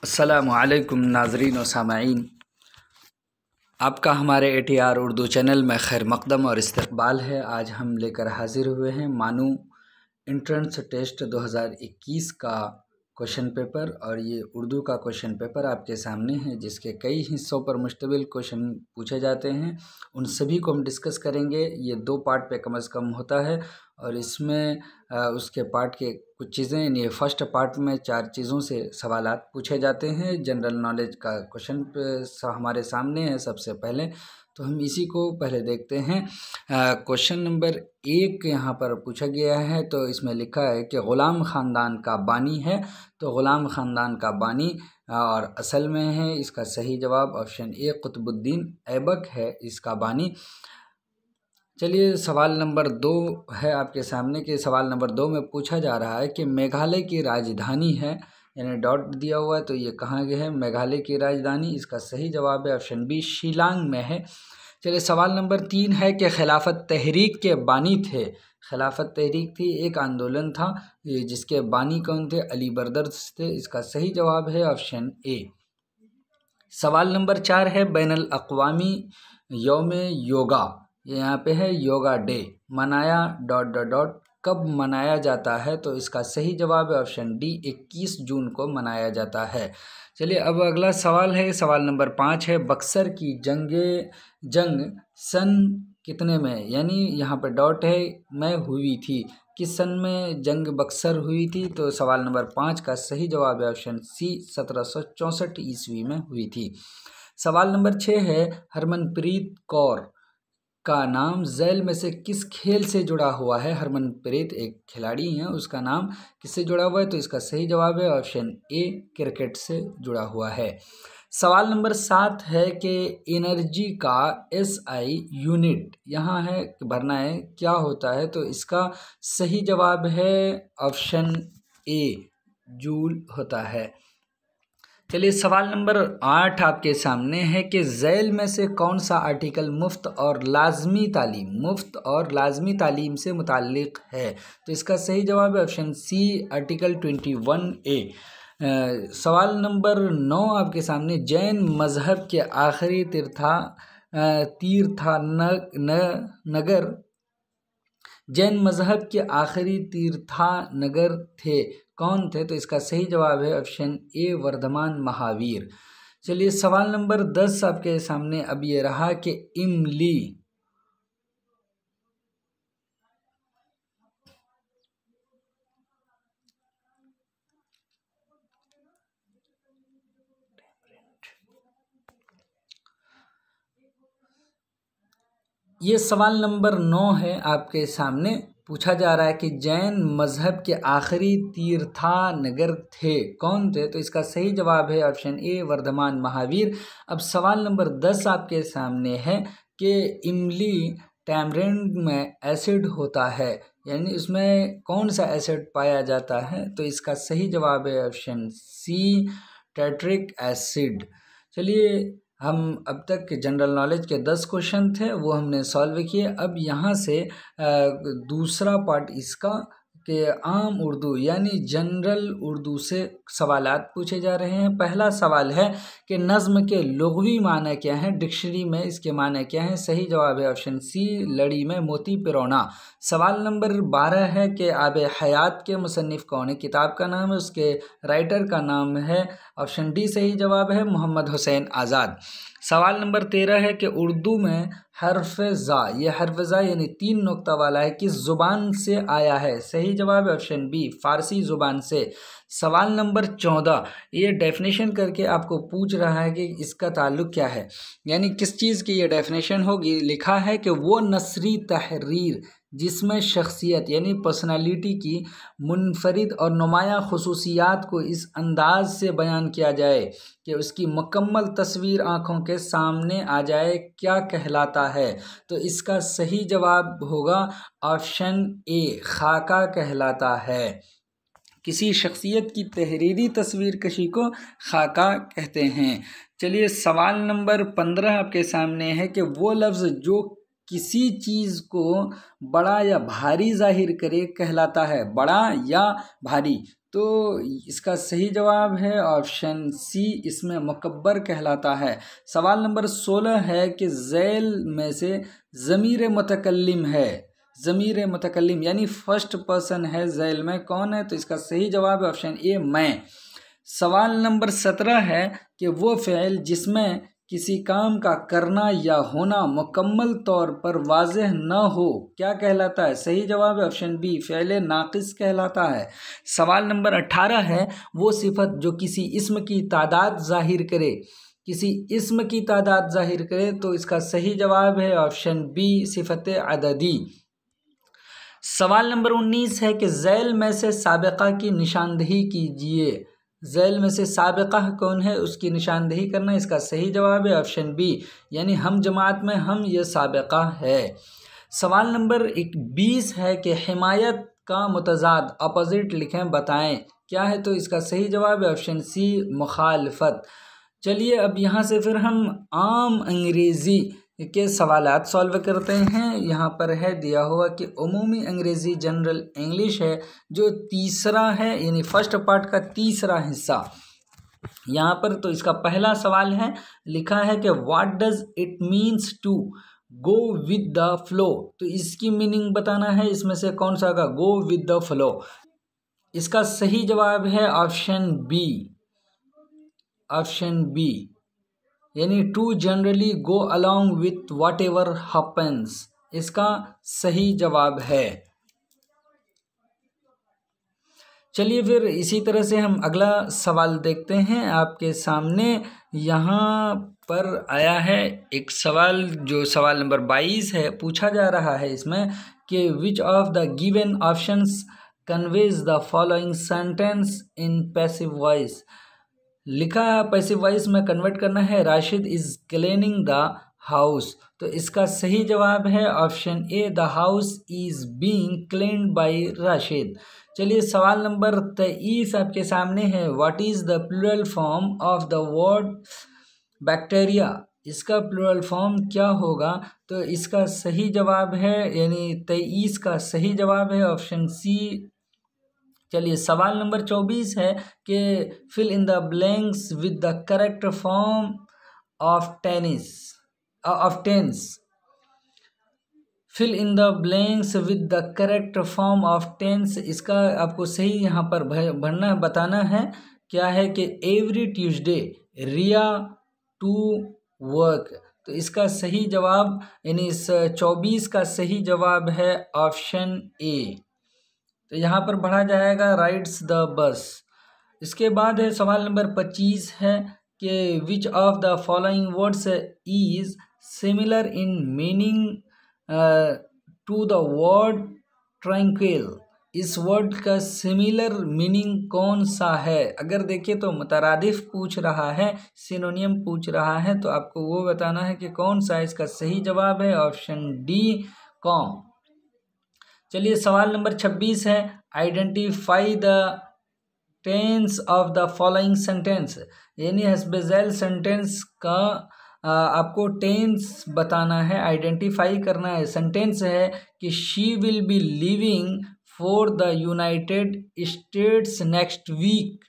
अस्सलामुअलैकुम नाज़रीन व सामाईन, आपका हमारे ATR उर्दू चैनल में खैर मक़दम और इस्तक़बाल है। आज हम लेकर हाज़िर हुए हैं मानू एंट्रेंस टेस्ट 2021 का क्वेश्चन पेपर, और ये उर्दू का क्वेश्चन पेपर आपके सामने है, जिसके कई हिस्सों पर मुश्तमिल क्वेश्चन पूछे जाते हैं। उन सभी को हम डिस्कस करेंगे। ये 2 पार्ट पे कम से कम होता है, और इसमें उसके पार्ट के कुछ चीज़ें, यानी फर्स्ट पार्ट में 4 चीज़ों से सवालात पूछे जाते हैं। जनरल नॉलेज का क्वेश्चन हमारे सामने है सबसे पहले, तो हम इसी को पहले देखते हैं। क्वेश्चन नंबर 1 यहाँ पर पूछा गया है, तो इसमें लिखा है कि ग़ुलाम ख़ानदान का बानी है। तो ग़ुलाम ख़ानदान का बानी और असल में है, इसका सही जवाब ऑप्शन ए कुतुबुद्दीन ऐबक है इसका बानी। चलिए, सवाल नंबर 2 है आपके सामने। कि सवाल नंबर 2 में पूछा जा रहा है कि मेघालय की राजधानी है, यानी डॉट दिया हुआ है, तो ये कहाँ गया है? मेघालय की राजधानी। इसका सही जवाब है ऑप्शन बी शिलांग में है। चलिए, सवाल नंबर 3 है कि खिलाफत तहरीक के बानी थे। खिलाफत तहरीक थी, एक आंदोलन था, जिसके बानी कौन थे? अली बर्दर्स थे। इसका सही जवाब है ऑप्शन ए। सवाल नंबर 4 है बैनुल अक़वामी यौम योगा, ये यहाँ पे है योगा डे, मनाया ... कब मनाया जाता है? तो इसका सही जवाब है ऑप्शन डी 21 जून को मनाया जाता है। चलिए, अब अगला सवाल है, सवाल नंबर 5 है बक्सर की जंग सन कितने में, यानी यहाँ पे डॉट है, में हुई थी। किस सन में जंग बक्सर हुई थी? तो सवाल नंबर 5 का सही जवाब है ऑप्शन सी 1764 ईस्वी में हुई थी। सवाल नंबर 6 है हरमनप्रीत कौर का नाम झैल में से किस खेल से जुड़ा हुआ है? हरमनप्रीत एक खिलाड़ी हैं, उसका नाम किससे जुड़ा हुआ है? तो इसका सही जवाब है ऑप्शन ए क्रिकेट से जुड़ा हुआ है। सवाल नंबर 7 है कि एनर्जी का SI यूनिट यहाँ है भरना है, क्या होता है? तो इसका सही जवाब है ऑप्शन ए जूल होता है। चलिए, सवाल नंबर 8 आपके सामने है कि झैल में से कौन सा आर्टिकल मुफ्त और लाजमी तालीम से मुताल्लिक़ है? तो इसका सही जवाब है ऑप्शन सी आर्टिकल 21A। सवाल नंबर 9 आपके सामने जैन मज़हब के आखिरी जैन मज़हब के आखिरी तीर्थानगर थे, कौन थे? तो इसका सही जवाब है ऑप्शन ए वर्धमान महावीर। चलिए, सवाल नंबर 10 आपके सामने अब ये रहा कि इमली ये सवाल नंबर 9 है आपके सामने। पूछा जा रहा है कि जैन मज़हब के आखिरी तीर्थानगर थे, कौन थे? तो इसका सही जवाब है ऑप्शन ए वर्धमान महावीर। अब सवाल नंबर 10 आपके सामने है कि इमली टैमरिंड में एसिड होता है, यानी उसमें कौन सा एसिड पाया जाता है? तो इसका सही जवाब है ऑप्शन सी टैट्रिक एसिड। चलिए, हम अब तक जनरल नॉलेज के 10 क्वेश्चन थे, वो हमने सॉल्व किए। अब यहाँ से दूसरा पार्ट इसका कि आम उर्दू यानी जनरल उर्दू से सवालात पूछे जा रहे हैं। पहला सवाल है कि नज़्म के लुग़वी माने क्या हैं? डिक्शनरी में इसके माने क्या हैं? सही जवाब है ऑप्शन सी लड़ी में मोती पिरोना। सवाल नंबर 12 है कि आब हयात के मुसन्निफ़ कौन है? किताब का नाम है, उसके राइटर का नाम है ऑप्शन डी सही जवाब है मोहम्मद हुसैन आज़ाद। सवाल नंबर 13 है कि उर्दू में हर्फ़-ज़ा, ये हर्फ़-ज़ा यानी 3 नुक्ता वाला है, किस ज़ुबान से आया है? सही जवाब है ऑप्शन बी फ़ारसी ज़ुबान से। सवाल नंबर 14 ये डेफिनेशन करके आपको पूछ रहा है कि इसका ताल्लुक़ क्या है, यानी किस चीज़ की ये डेफिनेशन होगी। लिखा है कि वो नसरी तहरीर जिसमें शख्सियत यानी पर्सनालिटी की मुनफरिद और नुमाया खुसूसियात को इस अंदाज से बयान किया जाए कि उसकी मुकम्मल तस्वीर आँखों के सामने आ जाए, क्या कहलाता है? तो इसका सही जवाब होगा ऑप्शन ए खाका कहलाता है। किसी शख्सियत की तहरीरी तस्वीर कशी को खाका कहते हैं। चलिए, सवाल नंबर 15 आपके सामने है कि वो लफ्ज़ जो किसी चीज़ को बड़ा या भारी जाहिर करे कहलाता है। बड़ा या भारी, तो इसका सही जवाब है ऑप्शन सी, इसमें मुकब्बर कहलाता है। सवाल नंबर 16 है कि ज़ैल में से ज़मीर मुतकल्लिम है। ज़मीर मुतकल्लिम यानी फर्स्ट पर्सन है ज़ैल में, कौन है? तो इसका सही जवाब है ऑप्शन ए, मैं। सवाल नंबर 17 है कि वो फ़िल जिसमें किसी काम का करना या होना मुकम्मल तौर पर वाज़ेह न हो क्या कहलाता है? सही जवाब है ऑप्शन बी, फ़िल नाक़िस कहलाता है। सवाल नंबर 18 है वो सिफत जो किसी इस्म की तादाद ज़ाहिर करे, किसी इस्म की तादाद ज़ाहिर करे, तो इसका सही जवाब है ऑप्शन बी, सिफत अददी। सवाल नंबर 19 है कि ज़ैल में से साबिक़ा की निशानदही कीजिए। ज़ैल में से साबिक़ा कौन है उसकी निशानदही करना, इसका सही जवाब है ऑप्शन बी, यानी हम जमात में हम, ये साबिक़ा है। सवाल नंबर 20 है कि हिमायत का मुतज़ाद अपोजिट लिखें, बताएं क्या है? तो इसका सही जवाब है ऑप्शन सी, मुखालफत। चलिए अब यहाँ से फिर हम आम अंग्रेज़ी के सवालात सॉल्व करते हैं। यहाँ पर है दिया हुआ कि उमूमी अंग्रेज़ी जनरल इंग्लिश है जो तीसरा है, यानी फर्स्ट पार्ट का तीसरा हिस्सा यहाँ पर। तो इसका पहला सवाल है, लिखा है कि what does it means to go with the flow. तो इसकी मीनिंग बताना है, इसमें से कौन सा का गो विद द फ्लो। इसका सही जवाब है ऑप्शन बी, ऑप्शन बी, यानी to generally go along with whatever happens, इसका सही जवाब है। चलिए फिर इसी तरह से हम अगला सवाल देखते हैं। आपके सामने यहाँ पर आया है एक सवाल, जो सवाल नंबर 22 है। पूछा जा रहा है इसमें कि which of the given options conveys the following sentence in passive voice. लिखा है पैसिव वॉइस में कन्वर्ट करना है, Rashid is cleaning the house. तो इसका सही जवाब है option A, the house is being cleaned by Rashid. चलिए सवाल नंबर 23 आपके सामने है, what is the plural form of the word bacteria. इसका प्लूरल फॉर्म क्या होगा? तो इसका सही जवाब है, यानी 23 का सही जवाब है ऑप्शन सी। चलिए सवाल नंबर 24 है कि fill in the blanks with the correct form of tense. Fill in the blanks with the correct form of tense, इसका आपको सही यहाँ पर भरना बताना है। क्या है कि every Tuesday Riya to work. तो इसका सही जवाब, यानी इस 24 का सही जवाब है ऑप्शन ए। तो यहाँ पर बढ़ा जाएगा राइड्स द बस। इसके बाद है सवाल नंबर 25 है कि which of the following words is similar in meaning to the word tranquil. इस वर्ड का सिमिलर मीनिंग कौन सा है? अगर देखिए तो मुतरादिफ पूछ रहा है, सिनोनियम पूछ रहा है, तो आपको वो बताना है कि कौन सा। इसका सही जवाब है ऑप्शन डी, कॉम। चलिए सवाल नंबर 26 है, identify the tense of the following sentence. यानी हस्बेज़ैल सेंटेंस का आपको टेंस बताना है, आइडेंटिफाई करना है। सेंटेंस है कि she will be living for the United States next week.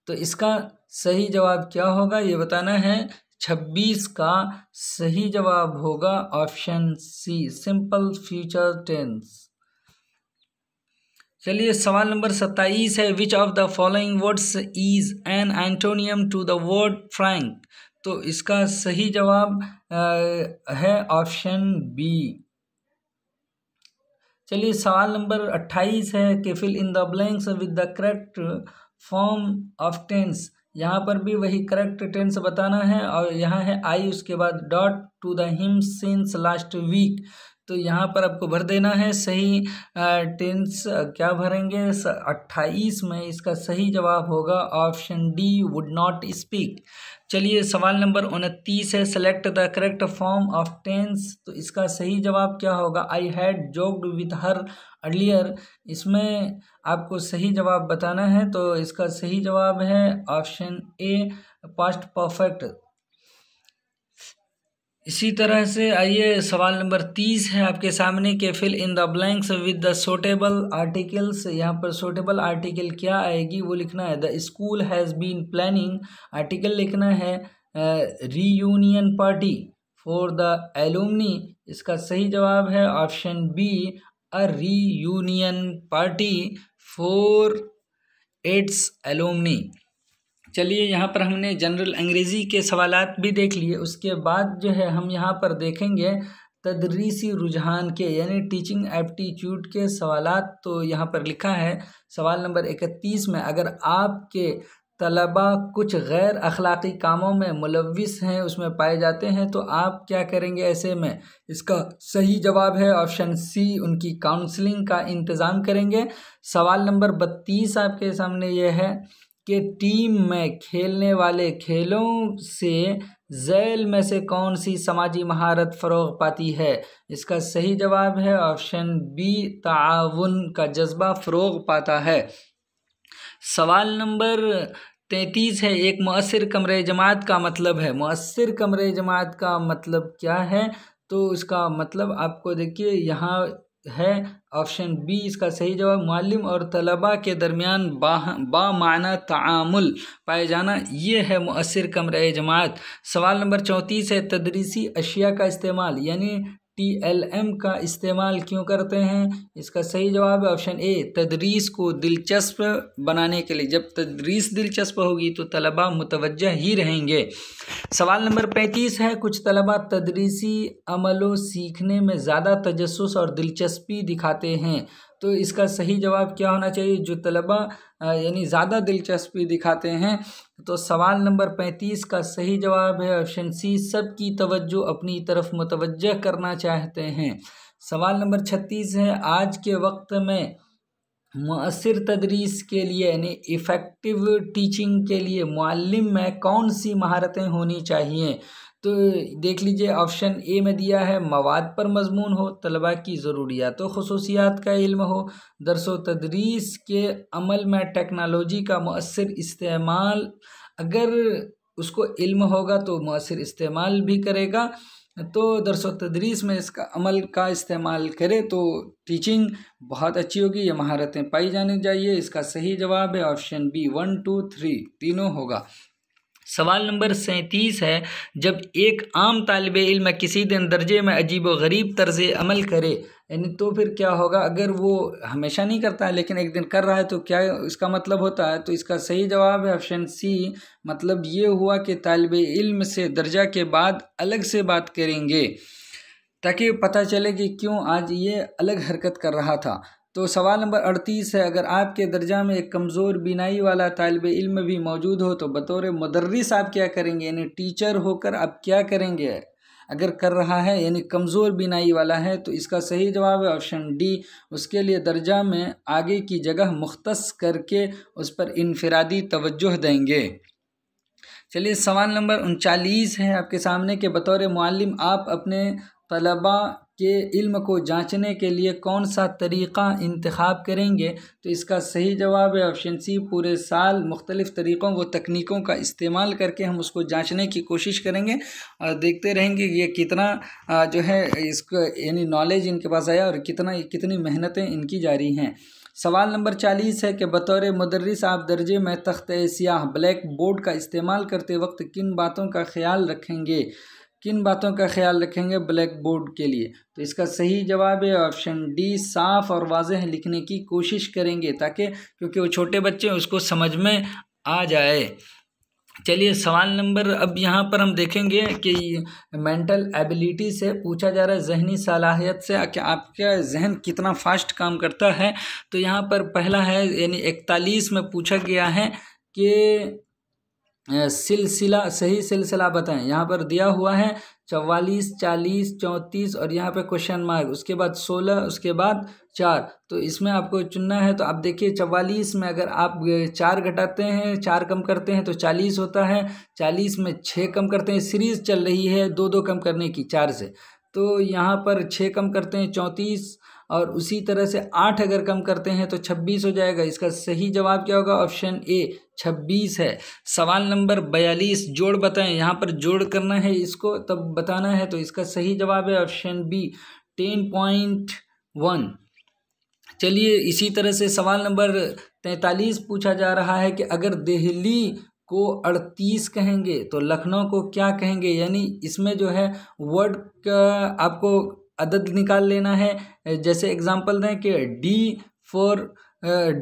तो इसका सही जवाब क्या होगा ये बताना है। 26 का सही जवाब होगा option C, simple future tense. चलिए सवाल नंबर 27 है, which of the following words is an antonym to the word frank. तो इसका सही जवाब है ऑप्शन बी। चलिए सवाल नंबर 28 है कि fill in the blanks with the correct form of tense. यहाँ पर भी वही करेक्ट टेंस बताना है, और यहाँ है आई, उसके बाद dot to the him since last week. तो यहाँ पर आपको भर देना है सही टेंस। क्या भरेंगे 28 में? इसका सही जवाब होगा option D, would not speak. चलिए सवाल नंबर 29 है, select the correct form of tense. तो इसका सही जवाब क्या होगा? I had joked with her earlier. इसमें आपको सही जवाब बताना है, तो इसका सही जवाब है ऑप्शन ए, पास्ट परफेक्ट। इसी तरह से आइए सवाल नंबर 30 है आपके सामने के fill in the blanks with the suitable articles. यहाँ पर सूटेबल आर्टिकल क्या आएगी वो लिखना है। The school has been planning, article लिखना है reunion party for the alumni. इसका सही जवाब है option B, a reunion party for its alumni. चलिए यहाँ पर हमने जनरल अंग्रेज़ी के सवालात भी देख लिए। उसके बाद जो है हम यहाँ पर देखेंगे तदरीसी रुझान के यानी टीचिंग एप्टीट्यूड के सवालात। तो यहाँ पर लिखा है सवाल नंबर 31 में, अगर आपके तलबा कुछ गैर अखलाक़ी कामों में मुलव्विस हैं, उसमें पाए जाते हैं, तो आप क्या करेंगे ऐसे में? इसका सही जवाब है ऑप्शन सी, उनकी काउंसलिंग का इंतज़ाम करेंगे। सवाल नंबर 32 आपके सामने ये है कि टीम में खेलने वाले खेलों से झैल में से कौन सी समाजी महारत फ़रोग़ पाती है? इसका सही जवाब है ऑप्शन बी, ताआवुन का जज्बा फ़रोग़ पाता है। सवाल नंबर 33 है, एक मुअस्सिर कमरे जमात का मतलब है। मुअस्सिर कमरे जमात का मतलब क्या है? तो इसका मतलब आपको देखिए यहाँ है ऑप्शन बी, इसका सही जवाब मुअल्लिम और तलबा के दरमियान बामाना तामुल पाए जाना, ये है मुअस्सिर कमरे जमात। सवाल नंबर 34 है, तदरीसी अशिया का इस्तेमाल यानी TLM का इस्तेमाल क्यों करते हैं? इसका सही जवाब है ऑप्शन ए, तदरीस को दिलचस्प बनाने के लिए। जब तदरीस दिलचस्प होगी तो तलबा मुतवज्जह ही रहेंगे। सवाल नंबर 35 है, कुछ तलबा तदरीसी अमलों सीखने में ज़्यादा तजस्सुस और दिलचस्पी दिखाते हैं, तो इसका सही जवाब क्या होना चाहिए? जो तलबा यानी ज़्यादा दिलचस्पी दिखाते हैं। तो सवाल नंबर 35 का सही जवाब है ऑप्शन सी, सबकी तवज्जो अपनी तरफ मुतवज्जह करना चाहते हैं। सवाल नंबर 36 है, आज के वक्त में मुअस्सिर तदरीस के लिए यानी इफ़ेक्टिव टीचिंग के लिए मुअल्लिम में कौन सी महारतें होनी चाहिए? तो देख लीजिए ऑप्शन ए में दिया है मवाद पर मजमून हो, तलबा की ज़रूरियात व खुसूसियात का इल्म हो, दरसो तदरीस के अमल में टेक्नोलॉजी का मुअस्सिर इस्तेमाल, अगर उसको इल्म होगा तो मुअस्सिर इस्तेमाल भी करेगा, तो दरसो तदरीस में इसका अमल का इस्तेमाल करे तो टीचिंग बहुत अच्छी होगी, ये महारतें पाई जानी चाहिए। इसका सही जवाब है ऑप्शन बी, 1 2 3 तीनों होगा। सवाल नंबर 37 है, जब एक आम तालिब इल्म किसी दिन दर्जे में अजीब व गरीब तर्ज़ अमल करे, यानी तो फिर क्या होगा? अगर वो हमेशा नहीं करता है लेकिन एक दिन कर रहा है तो क्या इसका मतलब होता है? तो इसका सही जवाब है ऑप्शन सी, मतलब ये हुआ कि तालिब इल्म से दर्जा के बाद अलग से बात करेंगे ताकि पता चले कि क्यों आज ये अलग हरकत कर रहा था। तो सवाल नंबर 38 है, अगर आपके दर्जा में एक कमज़ोर बीनाई वाला तालिब इल्म भी मौजूद हो तो बतौर मुदर्रिस आप क्या करेंगे? यानी टीचर होकर आप क्या करेंगे? अगर कर रहा है यानी कमज़ोर बीनाई वाला है, तो इसका सही जवाब है ऑप्शन डी, उसके लिए दर्जा में आगे की जगह मुख्तस करके उस पर इनफरादी तवज्जो देंगे। चलिए सवाल नंबर 39 है आपके सामने के बतौर मुअल्लिम आप अपने तलबा के इल्म को जांचने के लिए कौन सा तरीक़ा इंतखाब करेंगे? तो इसका सही जवाब है ऑप्शन सी, पूरे साल मुख्तलिफ़ तरीक़ों व तकनीकों का इस्तेमाल करके हम उसको जांचने की कोशिश करेंगे और देखते रहेंगे ये कितना जो है इसको यानी नॉलेज इनके पास आया और कितनी मेहनतें इनकी जारी हैं। सवाल नंबर 40 है कि बतौर मुदर्रिस आप दर्जे में तख्ते स्याह ब्लैक बोर्ड का इस्तेमाल करते वक्त किन बातों का ख्याल रखेंगे? किन बातों का ख्याल रखेंगे ब्लैक बोर्ड के लिए? तो इसका सही जवाब है ऑप्शन डी, साफ़ और वाज़ेह लिखने की कोशिश करेंगे ताकि क्योंकि वो छोटे बच्चे उसको समझ में आ जाए। चलिए सवाल नंबर अब यहाँ पर हम देखेंगे कि मेंटल एबिलिटी से पूछा जा रहा है, जहनी सलाहियत से कि आपका जहन कितना फास्ट काम करता है। तो यहाँ पर पहला है यानी 41 में पूछा गया है कि सिलसिला सही सिलसिला बताएं। यहाँ पर दिया हुआ है 44 40 34 और यहाँ पे क्वेश्चन मार्क, उसके बाद 16, उसके बाद 4। तो इसमें आपको चुनना है। तो आप देखिए 44 में अगर आप 4 घटाते हैं, 4 कम करते हैं तो 40 होता है, 40 में 6 कम करते हैं, सीरीज़ चल रही है 2 2 कम करने की 4 से, तो यहाँ पर 6 कम करते हैं 34 और उसी तरह से 8 अगर कम करते हैं तो 26 हो जाएगा। इसका सही जवाब क्या होगा? ऑप्शन ए 26 है। सवाल नंबर 42 जोड़ बताएं। यहाँ पर जोड़ करना है इसको तब बताना है, तो इसका सही जवाब है ऑप्शन बी 10.1। चलिए इसी तरह से सवाल नंबर 43 पूछा जा रहा है कि अगर दिल्ली को 38 कहेंगे तो लखनऊ को क्या कहेंगे। यानी इसमें जो है वर्ड का आपको अदद निकाल लेना है। जैसे एग्जांपल दें कि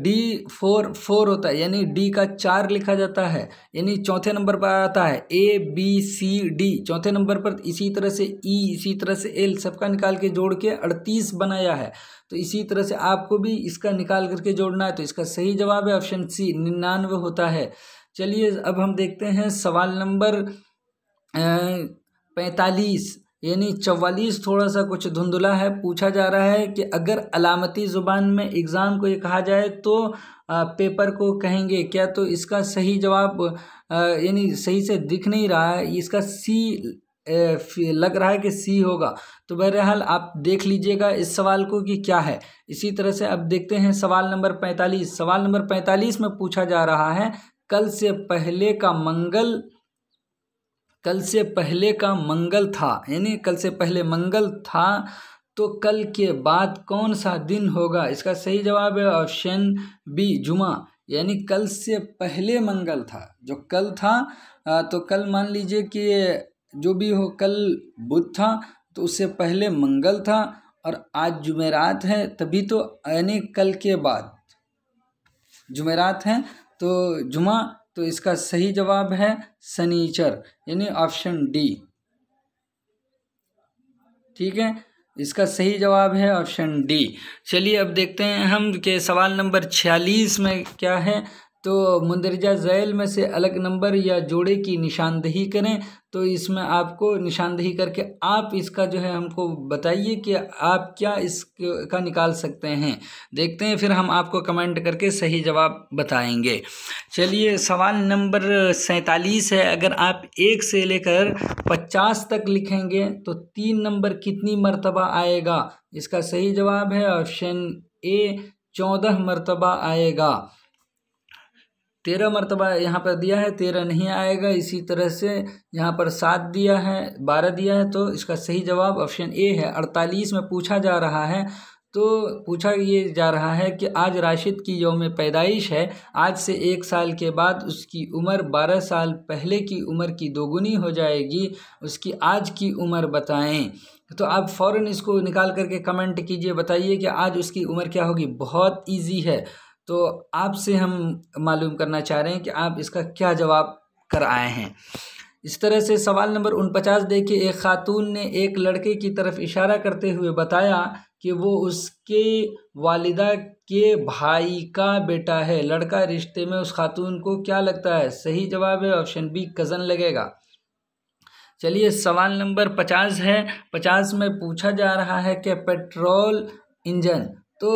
D4 होता है, यानी D का 4 लिखा जाता है, यानी चौथे नंबर पर आता है ABCD चौथे नंबर पर। इसी तरह से E, इसी तरह से L सबका निकाल के जोड़ के 38 बनाया है। तो इसी तरह से आपको भी इसका निकाल करके जोड़ना है। तो इसका सही जवाब है ऑप्शन सी 99 होता है। चलिए अब हम देखते हैं सवाल नंबर 45 यानी 44 थोड़ा सा कुछ धुंधला है। पूछा जा रहा है कि अगर अलामती ज़ुबान में एग्ज़ाम को ये कहा जाए तो पेपर को कहेंगे क्या। तो इसका सही जवाब यानी सही से दिख नहीं रहा है, इसका सी लग रहा है कि सी होगा। तो बहरहाल आप देख लीजिएगा इस सवाल को कि क्या है। इसी तरह से अब देखते हैं सवाल नंबर 45। सवाल नंबर 45 में पूछा जा रहा है कल से पहले का मंगल था, यानी कल से पहले मंगल था तो कल के बाद कौन सा दिन होगा। इसका सही जवाब है ऑप्शन बी जुमा, यानी कल से पहले मंगल था। जो कल था तो कल मान लीजिए कि जो भी हो, कल बुध था तो उससे पहले मंगल था और आज जुमेरात है, तभी तो यानी कल के बाद जुमेरात है तो जुमा। तो इसका सही जवाब है शनिचर, यानी ऑप्शन डी। ठीक है, इसका सही जवाब है ऑप्शन डी। चलिए अब देखते हैं हम कि सवाल नंबर 46 में क्या है। तो मुंदरजा झैल में से अलग नंबर या जोड़े की निशानदेही करें। तो इसमें आपको निशानदेही करके आप इसका जो है हमको बताइए कि आप क्या इसका निकाल सकते हैं। देखते हैं, फिर हम आपको कमेंट करके सही जवाब बताएंगे। चलिए सवाल नंबर 47 है। अगर आप 1 से लेकर 50 तक लिखेंगे तो 3 नंबर कितनी मर्तबा आएगा। इसका सही जवाब है ऑप्शन ए 14 मर्तबा आएगा। 13 मर्तबा यहाँ पर दिया है, 13 नहीं आएगा। इसी तरह से यहाँ पर 7 दिया है, 12 दिया है। तो इसका सही जवाब ऑप्शन ए है। 48 में पूछा जा रहा है, तो पूछा ये जा रहा है कि आज राशिद की यौम पैदाइश है। आज से 1 साल के बाद उसकी उम्र 12 साल पहले की उम्र की दोगुनी हो जाएगी। उसकी आज की उम्र बताएं। तो आप फ़ौरन इसको निकाल करके कमेंट कीजिए, बताइए कि आज उसकी उम्र क्या होगी। बहुत ईजी है, तो आपसे हम मालूम करना चाह रहे हैं कि आप इसका क्या जवाब कर आए हैं। इस तरह से सवाल नंबर 49 देखिए। एक खातून ने एक लड़के की तरफ इशारा करते हुए बताया कि वो उसके वालिदा के भाई का बेटा है। लड़का रिश्ते में उस खातून को क्या लगता है। सही जवाब है ऑप्शन बी कज़न लगेगा। चलिए सवाल नंबर 50 है। 50 में पूछा जा रहा है कि पेट्रोल इंजन तो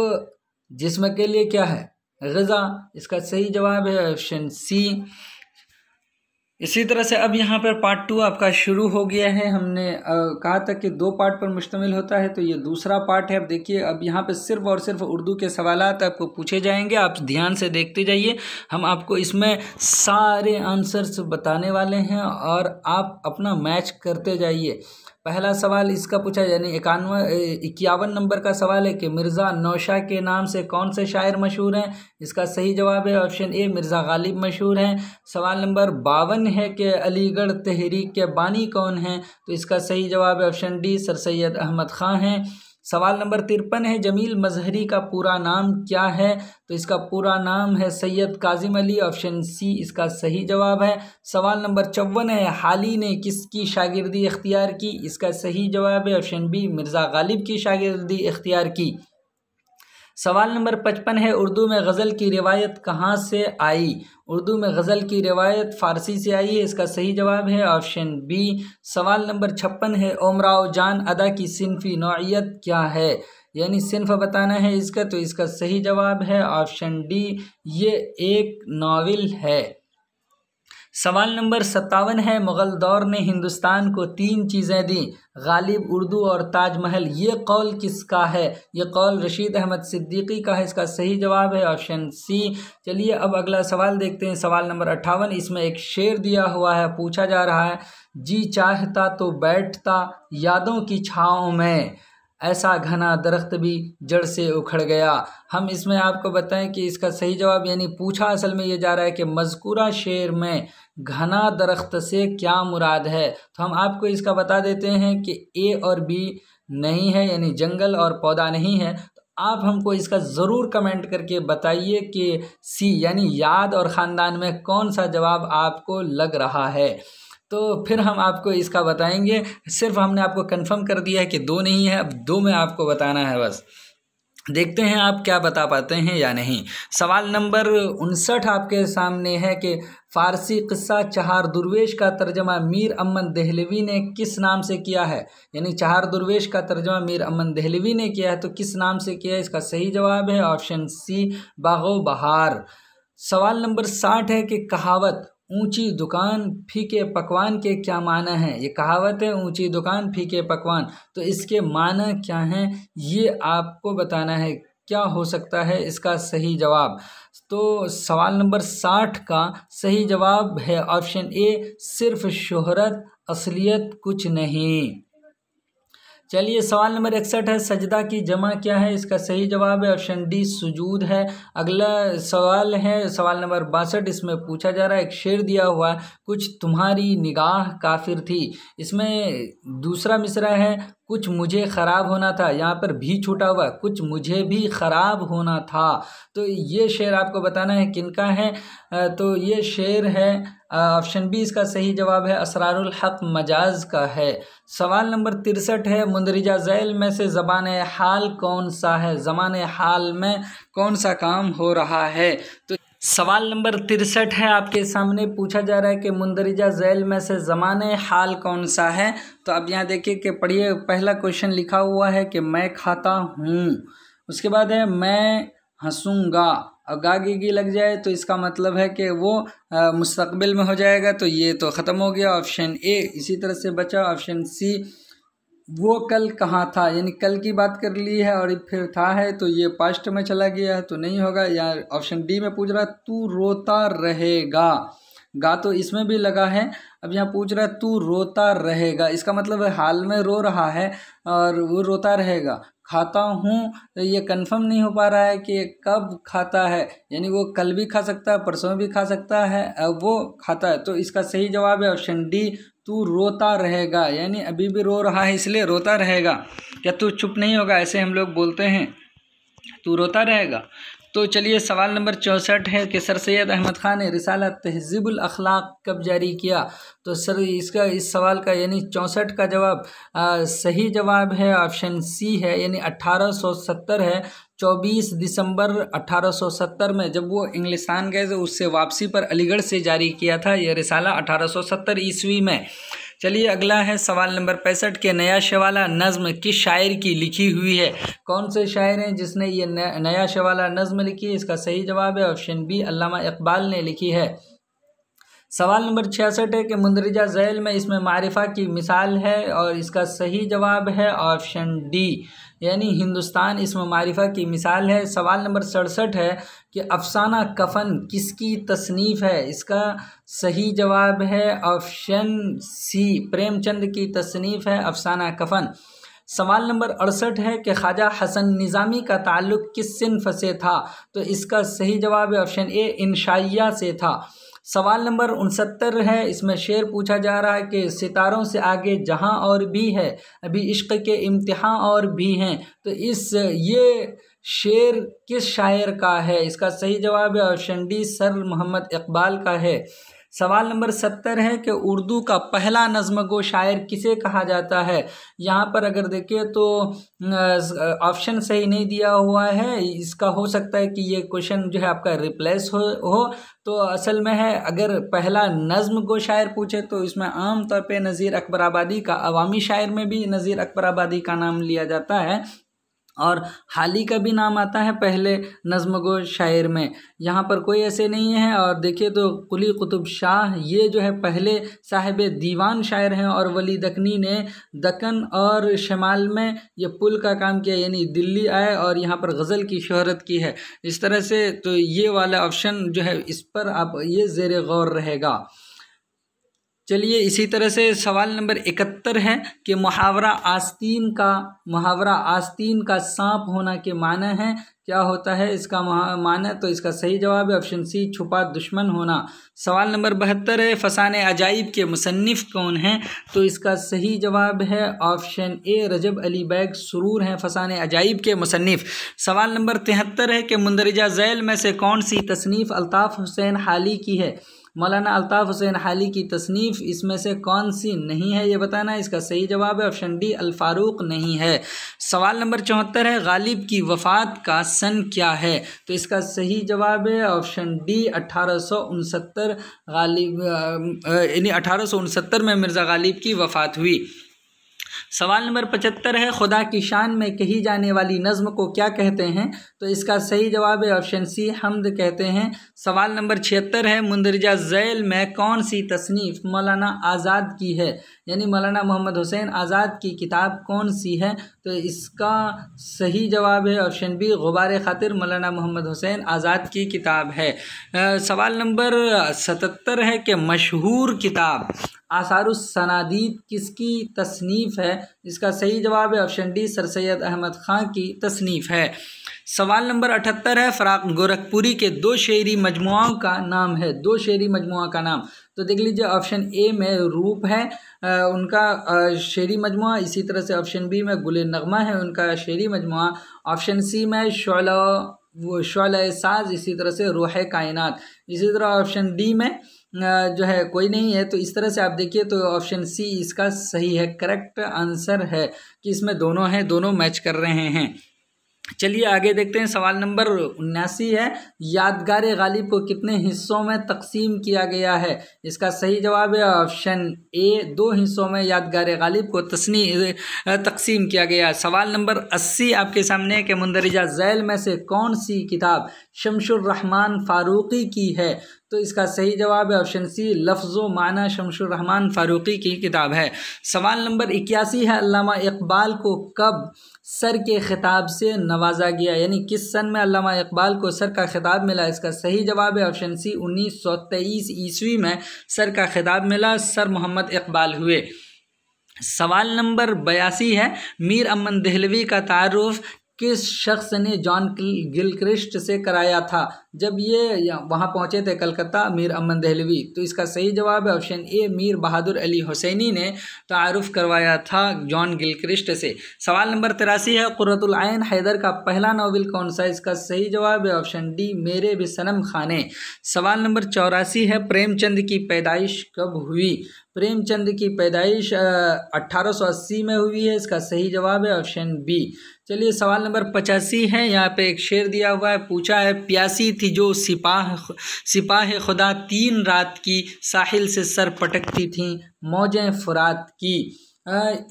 जिस्म के लिए क्या है। ग़िज़ा। इसका सही जवाब है ऑप्शन सी। इसी तरह से अब यहाँ पर पार्ट 2 आपका शुरू हो गया है। हमने कहा था कि 2 पार्ट पर मुश्तमिल होता है, तो ये दूसरा पार्ट है। अब देखिए, अब यहाँ पे सिर्फ़ और सिर्फ उर्दू के सवालात आपको पूछे जाएंगे। आप ध्यान से देखते जाइए, हम आपको इसमें सारे आंसर्स बताने वाले हैं और आप अपना मैच करते जाइए। पहला सवाल इसका पूछा, यानी 51 नंबर का सवाल है कि मिर्ज़ा नौशाह के नाम से कौन से शायर मशहूर हैं। इसका सही जवाब है ऑप्शन ए मिर्ज़ा गालिब मशहूर हैं। सवाल नंबर 52 है कि अलीगढ़ तहरीक के बानी कौन हैं। तो इसका सही जवाब है option D sir Syed Ahmad Khan हैं। सवाल नंबर 53 है जमील मजहरी का पूरा नाम क्या है। तो इसका पूरा नाम है सैयद काजिम अली, ऑप्शन सी इसका सही जवाब है। सवाल नंबर 54 है हाली ने किसकी शागिर्दी इख्तियार की। इसका सही जवाब है ऑप्शन बी मिर्ज़ा गालिब की शागिर्दी इख्तियार की। सवाल नंबर 55 है उर्दू में गज़ल की रिवायत कहाँ से आई। उर्दू में गज़ल की रिवायत फ़ारसी से आई है। इसका सही जवाब है ऑप्शन बी। सवाल नंबर 56 है ओमराव जान अदा की सिनफ़ी नौइयत क्या है, यानी सिनफ़ बताना है इसका। तो इसका सही जवाब है ऑप्शन डी, ये एक नावल है। सवाल नंबर 57 है, मुग़ल दौर ने हिंदुस्तान को 3 चीज़ें दी, गालिब, उर्दू और ताजमहल। ये कौल किसका है? ये कौल रशीद अहमद सिद्दीकी का है। इसका सही जवाब है ऑप्शन सी। चलिए अब अगला सवाल देखते हैं, सवाल नंबर 58। इसमें एक शेर दिया हुआ है, पूछा जा रहा है, जी चाहता तो बैठता यादों की छाँव में, ऐसा घना दरख्त भी जड़ से उखड़ गया। हम इसमें आपको बताएं कि इसका सही जवाब, यानी पूछा असल में ये जा रहा है कि मज़कूरा शेर में घना दरख्त से क्या मुराद है। तो हम आपको इसका बता देते हैं कि ए और बी नहीं है, यानी जंगल और पौधा नहीं है। तो आप हमको इसका ज़रूर कमेंट करके बताइए कि सी यानी याद और ख़ानदान में कौन सा जवाब आपको लग रहा है। तो फिर हम आपको इसका बताएंगे। सिर्फ हमने आपको कंफर्म कर दिया है कि 2 नहीं है, अब 2 में आपको बताना है बस। देखते हैं आप क्या बता पाते हैं या नहीं। सवाल नंबर 59 आपके सामने है कि फ़ारसी क़िस्सा चहार दुर्वेश का तर्जमा मीर अमन देहलवी ने किस नाम से किया है? यानी चहार दुर्वेश का तर्जमा मीर अमन देहलवी ने किया है, तो किस नाम से किया है? इसका सही जवाब है ऑप्शन सी, बागो बहार। सवाल नंबर 60 है कि कहावत ऊंची दुकान फीके पकवान के क्या माना है? ये कहावत है, ऊंची दुकान फीके पकवान, तो इसके माना क्या हैं ये आपको बताना है। क्या हो सकता है इसका सही जवाब? तो सवाल नंबर 60 का सही जवाब है ऑप्शन ए, सिर्फ शोहरत, असलियत कुछ नहीं। चलिए सवाल नंबर 61 है, सजदा की जमा क्या है? इसका सही जवाब है ऑप्शन डी, सुजूद है। अगला सवाल है सवाल नंबर 62। इसमें पूछा जा रहा है, एक शेर दिया हुआ है, कुछ तुम्हारी निगाह काफिर थी। इसमें दूसरा मिसरा है, कुछ मुझे ख़राब होना था, यहाँ पर भी छूटा हुआ, कुछ मुझे भी ख़राब होना था। तो ये शेर आपको बताना है किनका है। तो ये शेर है ऑप्शन बी, इसका सही जवाब है असरारुल हक मजाज का है। सवाल नंबर 63 है, मुंदरिजा ज़ैल में से ज़बान हाल कौन सा है? ज़बान हाल में कौन सा काम हो रहा है? तो सवाल नंबर 63 है आपके सामने, पूछा जा रहा है कि मुंदरिजा ज़ैल में से ज़मान हाल कौन सा है? तो अब यहाँ देखिए कि पढ़िए, पहला क्वेश्चन लिखा हुआ है कि मैं खाता हूँ, उसके बाद है मैं हंसूँगा, और गा गी लग जाए तो इसका मतलब है कि वो मुस्तकबिल में हो जाएगा, तो ये तो ख़त्म हो गया ऑप्शन ए। इसी तरह से बचा ऑप्शन सी, वो कल कहाँ था, यानी कल की बात कर ली है और फिर था है तो ये पास्ट में चला गया है, तो नहीं होगा। या ऑप्शन डी में पूछ रहा है तू रोता रहेगा, गा तो इसमें भी लगा है। अब यहाँ पूछ रहा है तू रोता रहेगा, इसका मतलब है हाल में रो रहा है और वो रोता रहेगा। खाता हूँ, तो ये कंफर्म नहीं हो पा रहा है कि कब खाता है, यानी वो कल भी खा सकता है, परसों भी खा सकता है, अब वो खाता है। तो इसका सही जवाब है ऑप्शन डी, तू रोता रहेगा, यानी अभी भी रो रहा है इसलिए रोता रहेगा। क्या तू चुप नहीं होगा, ऐसे हम लोग बोलते हैं, तू रोता रहेगा। तो चलिए सवाल नंबर 64 है कि सर सैयद अहमद ख़ान ने रिसाला तहज़ीबुल अखलाक कब जारी किया? तो सर इसका इस सवाल का यानी 64 का जवाब सही जवाब है ऑप्शन सी है, यानी 1870 है। 24 दिसंबर 1870 में जब वो इंग्लिस्तान गए तो उससे वापसी पर अलीगढ़ से जारी किया था ये रिसाला 1870 ईस्वी में। चलिए अगला है सवाल नंबर 65 के नया शवाला नज़्म किस शायर की लिखी हुई है? कौन से शायर हैं जिसने ये नया शवाला नज़्म लिखी है? इसका सही जवाब है ऑप्शन बी, अल्लामा इकबाल ने लिखी है। सवाल नंबर 66 है कि मुंदरिजा ज़ैल में इसमें मारिफा की मिसाल है और इसका सही जवाब है ऑप्शन डी, यानी हिंदुस्तान इसमें मारिफा की मिसाल है। सवाल नंबर 67 है कि अफसाना कफन किसकी तसनीफ़ है? इसका सही जवाब है ऑप्शन सी, प्रेमचंद की तसनीफ़ है अफसाना कफन। सवाल नंबर 68 है कि ख्वाजा हसन निज़ामी का ताल्लुक़ किस सिन्फ़ से था? तो इसका सही जवाब है ऑप्शन ए, इंशाइया से था। सवाल नंबर 69 है, इसमें शेर पूछा जा रहा है कि सितारों से आगे जहां और भी है, अभी इश्क के इम्तिहान और भी हैं। तो ये शेर किस शायर का है? इसका सही जवाब है option D, sir Mohammad Iqbal का है। सवाल नंबर 70 है कि उर्दू का पहला नज़्मगो शायर किसे कहा जाता है? यहाँ पर अगर देखें तो ऑप्शन सही नहीं दिया हुआ है, इसका हो सकता है कि ये क्वेश्चन जो है आपका रिप्लेस हो। तो असल में है, अगर पहला नज़्म गो शायर पूछे तो इसमें आम तौर पे नज़ीर अकबर आबादी का, अवामी शायर में भी नज़ीर अकबर आबादी का नाम लिया जाता है। और हाली का भी नाम आता है पहले नज़्म-गो शायर में, यहाँ पर कोई ऐसे नहीं है। और देखिए तो कुली कुतुब शाह ये जो है पहले साहिब दीवान शायर हैं, और वली दक्नी ने दक्कन और शमाल में ये पुल का काम किया, यानी दिल्ली आए और यहाँ पर गज़ल की शोहरत की है। इस तरह से तो ये वाला ऑप्शन जो है इस पर आप ये ज़ेर गौर रहेगा। चलिए इसी तरह से सवाल नंबर 71 है कि मुहावरा आस्तीन का सांप होना के माने हैं, क्या होता है इसका माने? तो इसका सही जवाब है ऑप्शन सी, छुपा दुश्मन होना। सवाल नंबर 72 है फसाने अजाइब के मुसन्निफ कौन हैं? तो इसका सही जवाब है ऑप्शन ए, रजब अली बैग सुरूर हैं फसाने अजाइब के मुसन्निफ। सवाल नंबर 73 है कि मुंदरजा झैल में से कौन सी तसनीफ़ अल्ताफ़ हुसैन हाली की है? मौलाना अल्ताफ़ हुसैन हाली की तसनीफ़ इसमें से कौन सी नहीं है, ये बताना है। इसका सही जवाब है ऑप्शन डी, अल फारूक नहीं है। सवाल नंबर 74 है गालिब की वफ़ात का सन क्या है? तो इसका सही जवाब है ऑप्शन डी, 1869। गालिब यानी 1869 में मिर्ज़ा गालिब की वफ़ात हुई। सवाल नंबर 75 है खुदा की शान में कही जाने वाली नज़्म को क्या कहते हैं? तो इसका सही जवाब है ऑप्शन सी, हम्द कहते हैं। सवाल नंबर 76 है मुंदरजा झैल में कौन सी तसनीफ़ मौलाना आज़ाद की है? यानी मौलाना मोहम्मद हुसैन आज़ाद की किताब कौन सी है? तो इसका सही जवाब है ऑप्शन बी, गुबार खातिर मौलाना मोहम्मद हुसैन आज़ाद की किताब है। सवाल नंबर 77 है कि मशहूर किताब आसारुस सनादीद किसकी तसनीफ़ है? इसका सही जवाब है option D, sir Syed Ahmad Khan की तसनीफ़ है। सवाल नंबर 78 है फ़राक़ गोरखपुरी के दो शेरी मजमुआओं का नाम है, दो शेरी मजमुआ का नाम। तो देख लीजिए ऑप्शन ए में रूप है उनका शेरी मजमुआ, इसी तरह से ऑप्शन बी में गुले नगमा है उनका शेरी मजमुआ, ऑप्शन सी में शोला साज, इसी तरह से रूह कायनात, इसी तरह ऑप्शन डी में जो है कोई नहीं है। तो इस तरह से आप देखिए तो ऑप्शन सी इसका सही है, करेक्ट आंसर है कि इसमें दोनों हैं, दोनों मैच कर रहे हैं। चलिए आगे देखते हैं। सवाल नंबर 79 है यादगार गालिब को कितने हिस्सों में तकसीम किया गया है? इसका सही जवाब है ऑप्शन ए, 2 हिस्सों में यादगार गालिब को तकसीम किया गया। सवाल नंबर 80 आपके सामने है कि मुंदरजा झैल में से कौन सी किताब शमशुर रहमान फारूकी की है? तो इसका सही जवाब है ऑप्शन सी, लफ्ज़ो माना शमशुर रहमान फारूकी की किताब है। सवाल नंबर 81 है अल्लामा इकबाल को कब सर के खिताब से नवाजा गया? यानी किस सन में अल्लामा इकबाल को सर का खिताब मिला? इसका सही जवाब है ऑप्शन सी, 1923 ईस्वी में सर का खिताब मिला, सर मोहम्मद इकबाल हुए। सवाल नंबर 82 है मीर अमन देहलवी का तारुफ किस शख्स ने जॉन गिलक्रिस्ट से कराया था जब ये वहाँ पहुँचे थे कलकत्ता, मीर अमन देहलवी? तो इसका सही जवाब है ऑप्शन ए, मीर बहादुर अली हुसैनी ने तारुफ करवाया था जॉन गिलक्रिस्ट से। सवाल नंबर 83 है कुर्रतुल आइन हैदर का पहला नावल कौन सा? इसका सही जवाब है ऑप्शन डी, मेरे भी सनम खाने। सवाल नंबर 84 है प्रेमचंद की पैदाइश कब हुई? प्रेमचंद की पैदाइश 1880 में हुई है, इसका सही जवाब है ऑप्शन बी। चलिए सवाल नंबर 85 है, यहाँ पे एक शेर दिया हुआ है, पूछा है प्यासी थी जो सिपाह खुदा 3 रात की, साहिल से सर पटकती थीं मौजें फुरात की।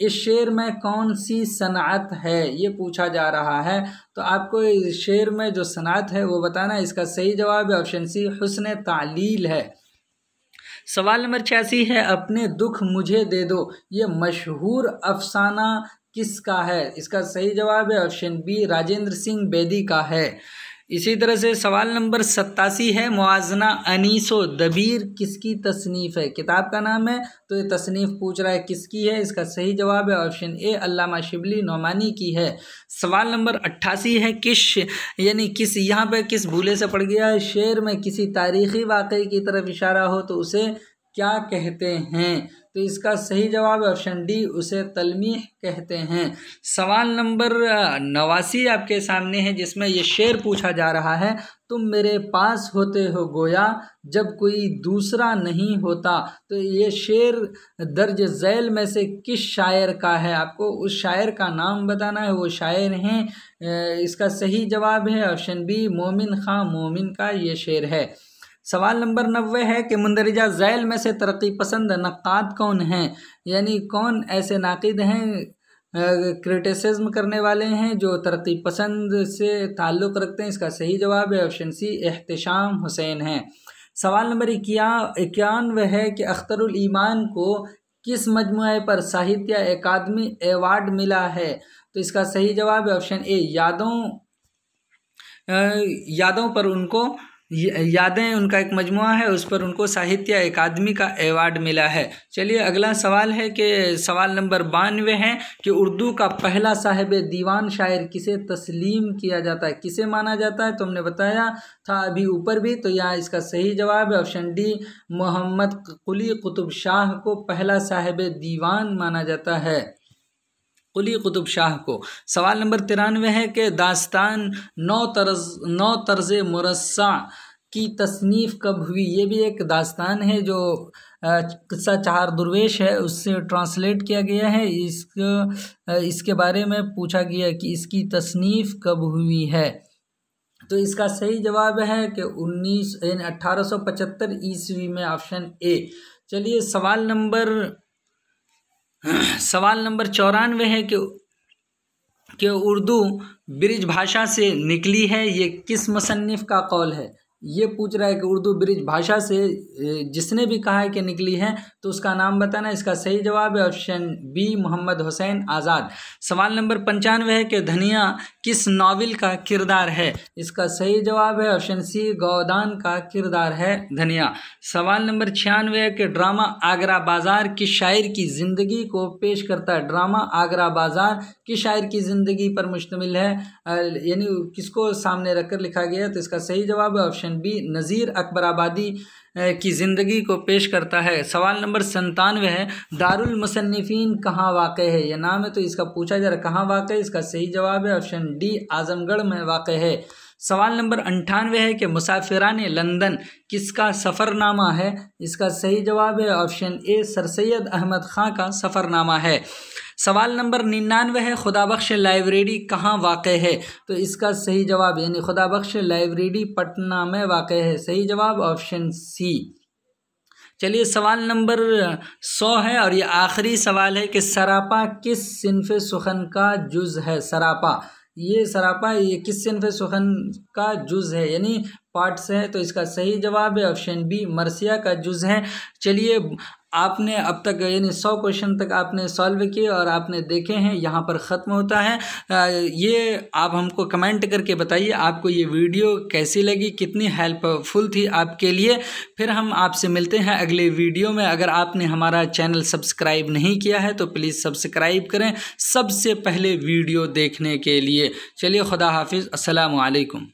इस शेर में कौन सी सनात है ये पूछा जा रहा है, तो आपको इस शेर में जो सनात है वो बताना है। इसका सही जवाब है ऑप्शन सी, हुस्न तालील है। सवाल नंबर 86 है अपने दुख मुझे दे दो ये मशहूर अफसाना किसका है? इसका सही जवाब है ऑप्शन बी, राजेंद्र सिंह बेदी का है। इसी तरह से सवाल नंबर 87 है मुआजना अनीसो दबीर किसकी तसनीफ़ है? किताब का नाम है, तो ये तसनीफ़ पूछ रहा है किसकी है? इसका सही जवाब है ऑप्शन ए, अल्लामा शिबली नोमानी की है। सवाल नंबर 88 है किस यहाँ पे किस भूले से पड़ गया है, शेर में किसी तारीख़ी वाक़े की तरफ इशारा हो तो उसे क्या कहते हैं? तो इसका सही जवाब है ऑप्शन डी, उसे तलमीह कहते हैं। सवाल नंबर 89 आपके सामने है जिसमें ये शेर पूछा जा रहा है, तुम मेरे पास होते हो गोया जब कोई दूसरा नहीं होता। तो ये शेर दर्ज झैल में से किस शायर का है? आपको उस शायर का नाम बताना है, वो शायर हैं। इसका सही जवाब है ऑप्शन बी, मोमिन खां मोमिन का ये शेर है। सवाल नंबर 90 है कि मुंदरजा झैल में से तरक्की पसंद नक्काद कौन हैं? यानी कौन ऐसे नाकिद हैं क्रिटिसिज्म करने वाले हैं, जो तरक्की पसंद से ताल्लुक़ रखते हैं। इसका सही जवाब है ऑप्शन सी एहतिशाम हुसैन है। सवाल नंबर 91 है कि अख्तरुल ईमान को किस मजमुए पर साहित्य अकादमी अवार्ड मिला है? तो इसका सही जवाब है ऑप्शन ए यादों पर उनको, यादें उनका एक मजमुआ है, उस पर उनको साहित्य अकादमी का अवार्ड मिला है। चलिए अगला सवाल है कि सवाल नंबर 92 है कि उर्दू का पहला साहिब दीवान शायर किसे तस्लीम किया जाता है, किसे माना जाता है? तो हमने बताया था अभी ऊपर भी, तो यहाँ इसका सही जवाब है ऑप्शन डी मोहम्मद कुली कुतुब शाह को पहला साहिब दीवान माना जाता है, कुली कुतुब शाह को। सवाल नंबर 93 है कि दास्तान नौ तर्ज मुरस्सा की तसनीफ़ कब हुई? ये भी एक दास्तान है जो किस्सा चार दुर्वेश है, उससे ट्रांसलेट किया गया है। इसके बारे में पूछा गया कि इसकी तसनीफ़ कब हुई है? तो इसका सही जवाब है कि 1875 ईस्वी में, ऑप्शन ए। चलिए सवाल नंबर 94 है कि उर्दू ब्रिज भाषा से निकली है, ये किस मुसन्निफ़ का कौल है? ये पूछ रहा है कि उर्दू ब्रिज भाषा से जिसने भी कहा है कि निकली है तो उसका नाम बताना। इसका सही जवाब है ऑप्शन बी मोहम्मद हुसैन आज़ाद। सवाल नंबर 95 है कि धनिया किस नावल का किरदार है? इसका सही जवाब है ऑप्शन सी गौदान का किरदार है धनिया। सवाल नंबर 96 है कि ड्रामा आगरा बाज़ार किस शायर की ज़िंदगी को पेश करता है? ड्रामा आगरा बाज़ार किस शायर की ज़िंदगी पर मुश्तमिल है, यानी किसको सामने रखकर लिखा गया है? तो इसका सही जवाब है ऑप्शन बी नज़ीर अकबराबादी की ज़िंदगी को पेश करता है। सवाल नंबर 97 है दारुल मुसन्निफ़ीन कहाँ वाक़ है? यह नाम है, तो इसका पूछा जा रहा है कहाँ वाक़ है? इसका सही जवाब है ऑप्शन डी आज़मगढ़ में वाक़ है। सवाल नंबर 98 है कि मुसाफिरान लंदन किसका सफ़रनामा है? इसका सही जवाब है option A sir Syed Ahmad Khan का सफ़रनामा है। सवाल नंबर 99 है खुदाबख्श लाइब्रेरी कहाँ वाक़ है? तो इसका सही जवाब, यानी खुदाबख्श लाइब्रेरी पटना में वाक़ है, सही जवाब ऑप्शन सी। चलिए सवाल नंबर 100 है और ये आखिरी सवाल है कि सरापा किस सिन्फ़ सुखन का जुज़ है? सरापा ये किस सिन्फ़ सुखन का जुज़ है, यानी पार्ट्स है? तो इसका सही जवाब है ऑप्शन बी मरसिया का जुज़ है। चलिए आपने अब तक यानी 100 क्वेश्चन तक आपने सॉल्व किए और आपने देखे हैं, यहाँ पर ख़त्म होता है। ये आप हमको कमेंट करके बताइए आपको ये वीडियो कैसी लगी, कितनी हेल्पफुल थी आपके लिए। फिर हम आपसे मिलते हैं अगले वीडियो में। अगर आपने हमारा चैनल सब्सक्राइब नहीं किया है तो प्लीज़ सब्सक्राइब करें सबसे पहले वीडियो देखने के लिए। चलिए खुदा हाफिज़, अस्सलामु अलैकुम।